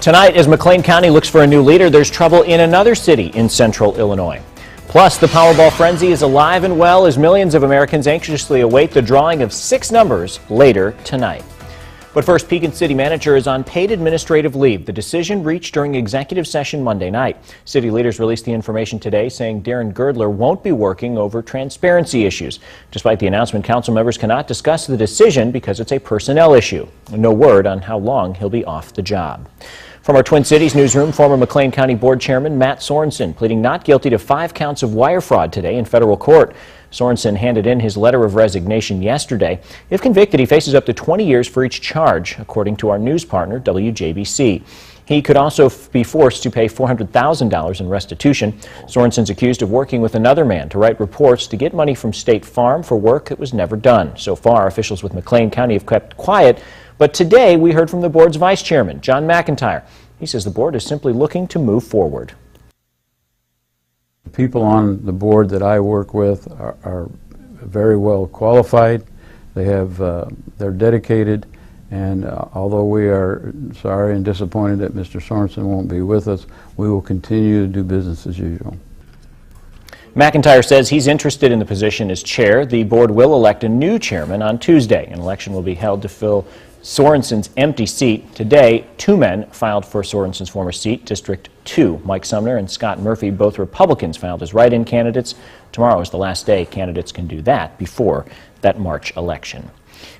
Tonight, as McLean County looks for a new leader, there's trouble in another city in central Illinois. Plus, the Powerball frenzy is alive and well as millions of Americans anxiously await the drawing of 6 numbers later tonight. But first, Pekin City Manager is on paid administrative leave. The decision reached during executive session Monday night. City leaders released the information today, saying Darren Girdler won't be working over transparency issues. Despite the announcement, council members cannot discuss the decision because it's a personnel issue. No word on how long he'll be off the job. From our Twin Cities newsroom, former McLean County Board Chairman Matt Sorensen pleading not guilty to 5 counts of wire fraud today in federal court. Sorensen handed in his letter of resignation yesterday. If convicted, he faces up to 20 years for each charge, according to our news partner, WJBC. He could also be forced to pay $400,000 in restitution. Sorensen's accused of working with another man to write reports to get money from State Farm for work that was never done. So far, officials with McLean County have kept quiet, but today we heard from the board's vice chairman, John McIntyre. He says the board is simply looking to move forward. The people on the board that I work with are very well qualified. They have, they're dedicated, and although we are sorry and disappointed that Mr. Sorensen won't be with us, we will continue to do business as usual. McIntyre says he's interested in the position as chair. The board will elect a new chairman on Tuesday. An election will be held to fill Sorensen's empty seat. Today, 2 men filed for Sorensen's former seat, District 2. Mike Sumner and Scott Murphy, both Republicans, filed as write-in candidates. Tomorrow is the last day candidates can do that before that March election.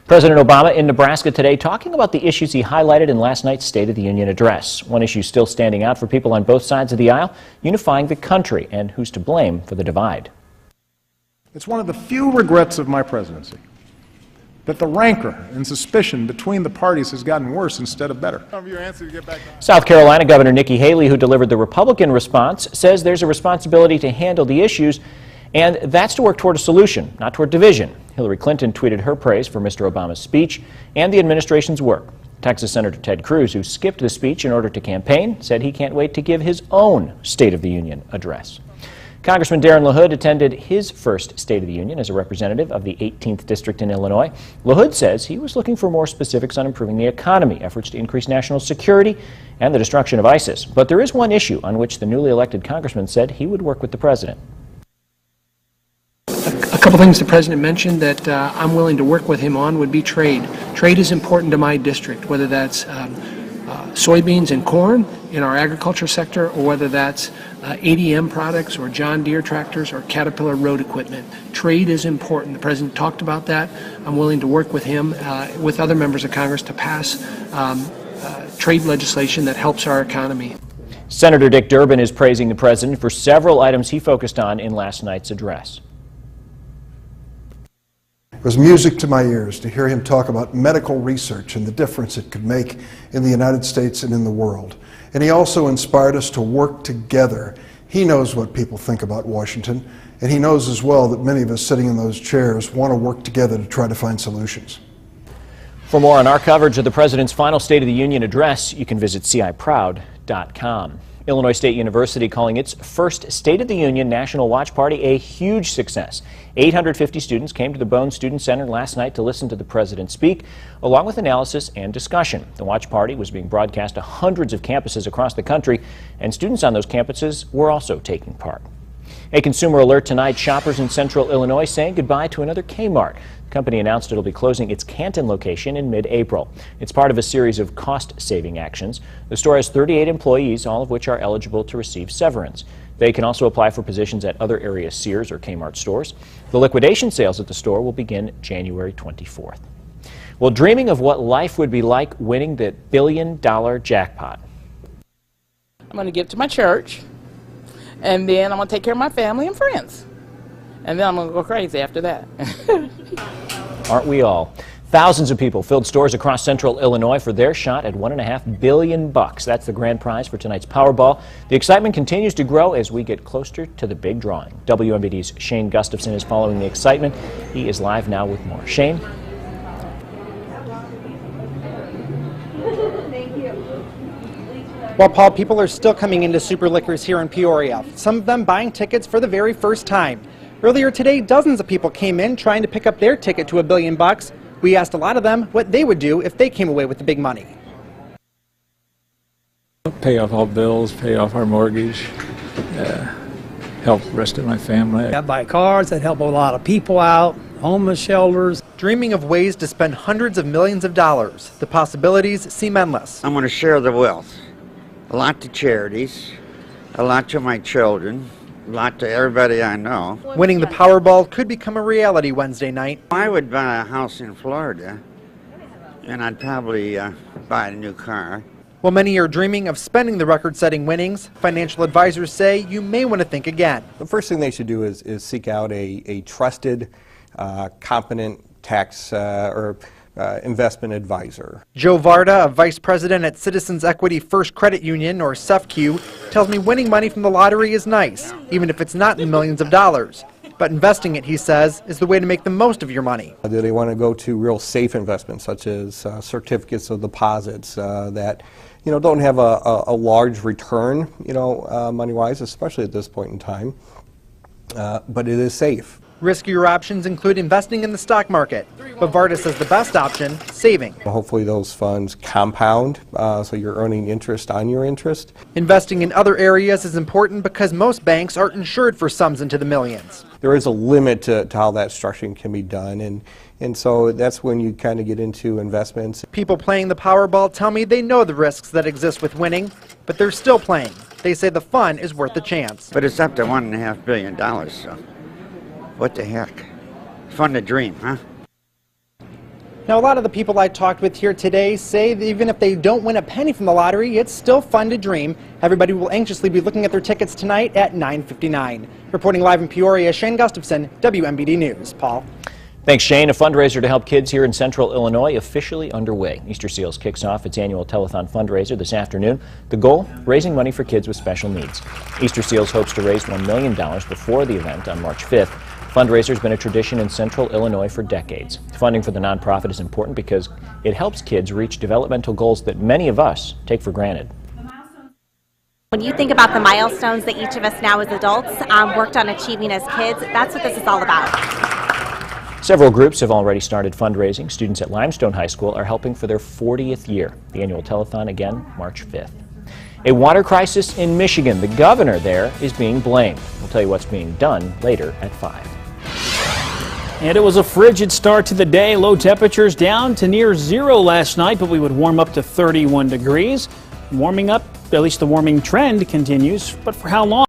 President Obama in Nebraska today talking about the issues he highlighted in last night's State of the Union address. One issue still standing out for people on both sides of the aisle, unifying the country and who's to blame for the divide. It's one of the few regrets of my presidency that the rancor and suspicion between the parties has gotten worse instead of better. South Carolina Governor Nikki Haley, who delivered the Republican response, says there's a responsibility to handle the issues, and that's to work toward a solution, not toward division. Hillary Clinton tweeted her praise for Mr. Obama's speech and the administration's work. Texas Senator Ted Cruz, who skipped the speech in order to campaign, said he can't wait to give his own State of the Union address. Congressman Darren LaHood attended his first State of the Union as a representative of the 18th District in Illinois. LaHood says he was looking for more specifics on improving the economy, efforts to increase national security, and the destruction of ISIS. But there is one issue on which the newly elected congressman said he would work with the president. A couple things the president mentioned that I'm willing to work with him on would be trade. Trade is important to my district, whether that's soybeans and corn in our agriculture sector, or whether that's ADM products or John Deere tractors or Caterpillar road equipment. Trade is important. The president talked about that. I'm willing to work with him, with other members of Congress, to pass trade legislation that helps our economy. Senator Dick Durbin is praising the president for several items he focused on in last night's address. It was music to my ears to hear him talk about medical research and the difference it could make in the United States and in the world. And he also inspired us to work together. He knows what people think about Washington, and he knows as well that many of us sitting in those chairs want to work together to try to find solutions. For more on our coverage of the president's final State of the Union address, you can visit ciproud.com. Illinois State University calling its first State of the Union National Watch Party a huge success. 850 students came to the Bone Student Center last night to listen to the president speak, along with analysis and discussion. The Watch Party was being broadcast to hundreds of campuses across the country, and students on those campuses were also taking part. A consumer alert tonight, shoppers in central Illinois saying goodbye to another Kmart. The company announced it'll be closing its Canton location in mid-April. It's part of a series of cost-saving actions. The store has 38 employees, all of which are eligible to receive severance. They can also apply for positions at other area Sears or Kmart stores. The liquidation sales at the store will begin January 24th. Well, dreaming of what life would be like winning the billion-dollar jackpot. I'm going to give to my church, and then I'm going to take care of my family and friends. And then I'm going to go crazy after that. Aren't we all? Thousands of people filled stores across central Illinois for their shot at $1.5 billion. That's the grand prize for tonight's Powerball. The excitement continues to grow as we get closer to the big drawing. WMBD's Shane Gustafson is following the excitement. He is live now with more. Shane? Well, Paul, people are still coming into Super Liquors here in Peoria, some of them buying tickets for the very first time. Earlier today, dozens of people came in trying to pick up their ticket to $1 billion. We asked a lot of them what they would do if they came away with the big money. pay off all bills, pay off our mortgage, help the rest of my family. I buy cars that help a lot of people out, homeless shelters. Dreaming of ways to spend hundreds of millions of dollars, the possibilities seem endless. I'm going to share the wealth. A lot to charities, a lot to my children, a lot to everybody I know. Winning the Powerball could become a reality Wednesday night. I would buy a house in Florida, and I'd probably buy a new car. While many are dreaming of spending the record-setting winnings, financial advisors say you may want to think again. The first thing they should do is seek out a trusted, competent tax or investment advisor. Joe Varda, a vice president at Citizens Equity First Credit Union, or CEFCU, tells me winning money from the lottery is nice, even if it's not in millions of dollars. But investing it, he says, is the way to make the most of your money. Do they want to go to real safe investments, such as certificates of deposits that don't have a large return, money-wise, especially at this point in time, but it is safe. Riskier options include investing in the stock market, but Varda says the best option, saving. Hopefully those funds compound, so you're earning interest on your interest. Investing in other areas is important because most banks aren't insured for sums into the millions. There is a limit to how that structuring can be done, and so that's when you kind of get into investments. People playing the Powerball tell me they know the risks that exist with winning, but they're still playing. They say the fun is worth the chance. But it's up to $1.5 billion, so what the heck? Fun to dream, huh? Now, a lot of the people I talked with here today say that even if they don't win a penny from the lottery, it's still fun to dream. Everybody will anxiously be looking at their tickets tonight at 9:59. Reporting live in Peoria, Shane Gustafson, WMBD News. Paul. Thanks, Shane. A fundraiser to help kids here in central Illinois officially underway. Easter Seals kicks off its annual telethon fundraiser this afternoon. The goal, raising money for kids with special needs. Easter Seals hopes to raise $1 million before the event on March 5th. Fundraiser has been a tradition in central Illinois for decades. Funding for the nonprofit is important because it helps kids reach developmental goals that many of us take for granted. When you think about the milestones that each of us now as adults worked on achieving as kids, that's what this is all about. Several groups have already started fundraising. Students at Limestone High School are helping for their 40th year. The annual telethon again, March 5th. A water crisis in Michigan. The governor there is being blamed. We'll tell you what's being done later at 5. And it was a frigid start to the day. Low temperatures down to near zero last night, but we would warm up to 31 degrees. Warming up, at least the warming trend continues, but for how long?